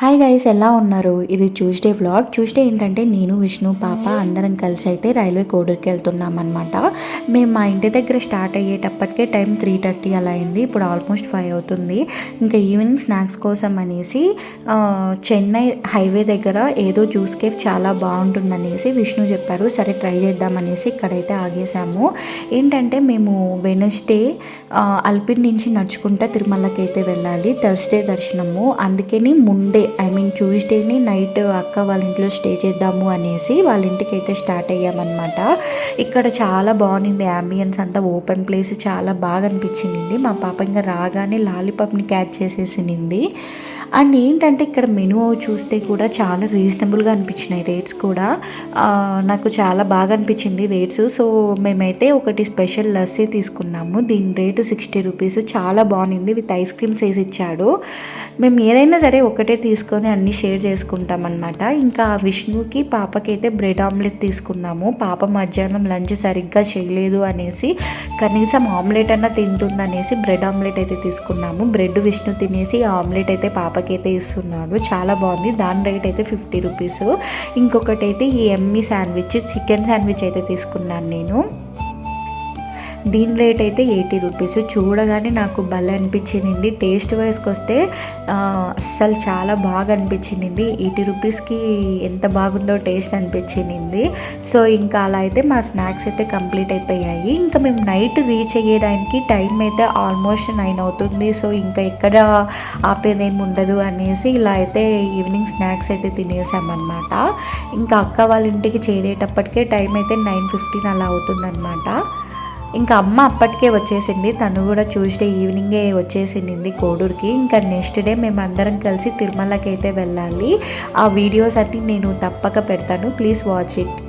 Hi guys, ఎలా ఉన్నారు? ఇది ట్యూస్డే వ్లాగ్. ట్యూస్డే ఏంటంటే నేను, విష్ణు, పాప అందరం కలిసి అయితే రైల్వే కోడూరుకి వెళ్తున్నాం అనమాట. మేము మా ఇంటి దగ్గర స్టార్ట్ అయ్యేటప్పటికే టైం 3:30 అలా అయింది. ఇప్పుడు ఆల్మోస్ట్ 5 అవుతుంది. ఇంకా ఈవినింగ్ స్నాక్స్ కోసం అనేసి చెన్నై హైవే దగ్గర ఏదో జ్యూస్ కేఫ్ చాలా బాగుంటుందనేసి విష్ణు చెప్పారు. సరే ట్రై చేద్దామనేసి ఇక్కడైతే ఆగేసాము. ఏంటంటే మేము వెనస్డే అల్పిన్ నుంచి నడుచుకుంటా తిరుమలకి అయితే వెళ్ళాలి. థర్స్డే దర్శనము, అందుకని ముందే ట్యూస్డేని నైట్ అక్క వాళ్ళ ఇంట్లో స్టే చేద్దాము అనేసి వాళ్ళ ఇంటికి అయితే స్టార్ట్ అయ్యామన్నమాట. ఇక్కడ చాలా బాగుంది, యాంబియన్స్ అంతా ఓపెన్ ప్లేస్ చాలా బాగా అనిపించింది. మా పాప ఇంకా రాగానే లాలీపాప్ని క్యాచ్ చేసేసింది. అండ్ ఏంటంటే ఇక్కడ మెనూ చూస్తే కూడా చాలా రీజనబుల్గా అనిపించినాయి రేట్స్ కూడా. నాకు చాలా బాగా అనిపించింది రేట్స్. సో మేమైతే ఒకటి స్పెషల్ లస్సీ తీసుకున్నాము. దీని రేటు 60 రూపీస్. చాలా బాగుంది, విత్ ఐస్ క్రీమ్స్ వేసి ఇచ్చాడు. మేము ఏదైనా సరే ఒకటే తీసుకొని అన్నీ షేర్ చేసుకుంటాం అనమాట. ఇంకా విష్ణుకి పాపకి అయితే బ్రెడ్ ఆమ్లెట్ తీసుకున్నాము. పాప మధ్యాహ్నం లంచ్ సరిగ్గా చేయలేదు అనేసి కనీసం ఆమ్లెట్ అన్నా తింటుందనేసి బ్రెడ్ ఆమ్లెట్ అయితే తీసుకున్నాము. బ్రెడ్ విష్ణు తినేసి ఆమ్లెట్ అయితే పాపకైతే ఇస్తున్నాడు. చాలా బాగుంది. దాని రేట్ అయితే 50 రూపీస్. ఇంకొకటి అయితే ఈ ఎమ్మీ శాండ్విచ్, చికెన్ శాండ్విచ్ అయితే తీసుకున్నాను నేను. దీని రేట్ అయితే 80 రూపీస్. చూడగానే నాకు భలే అనిపించింది. టేస్ట్ వైజ్కి వస్తే అస్సలు చాలా బాగా అనిపించింది. 80 రూపీస్కి ఎంత బాగుందో టేస్ట్ అనిపించింది. సో ఇంకా అలా అయితే మా స్నాక్స్ అయితే కంప్లీట్ అయిపోయాయి. ఇంకా మేము నైట్ రీచ్ అయ్యేదానికి టైం అయితే ఆల్మోస్ట్ 9 అవుతుంది. సో ఇంకా ఎక్కడ ఆపేదేమి ఉండదు అనేసి ఇలా అయితే ఈవినింగ్ స్నాక్స్ అయితే తినేసామన్నమాట. ఇంకా అక్క వాళ్ళ ఇంటికి చేరేటప్పటికే టైం అయితే 9:15 అలా అవుతుందన్నమాట. ఇంకా అమ్మ అప్పటికే వచ్చేసింది. తను కూడా ట్యూస్డే ఈవినింగే వచ్చేసింది కోడూరుకి. ఇంకా నెక్స్ట్ డే మేము అందరం కలిసి తిరుమలకి అయితే వెళ్ళాలి. ఆ వీడియోస్ అన్నీ నేను తప్పక పెడతాను, ప్లీజ్ వాచ్ ఇట్.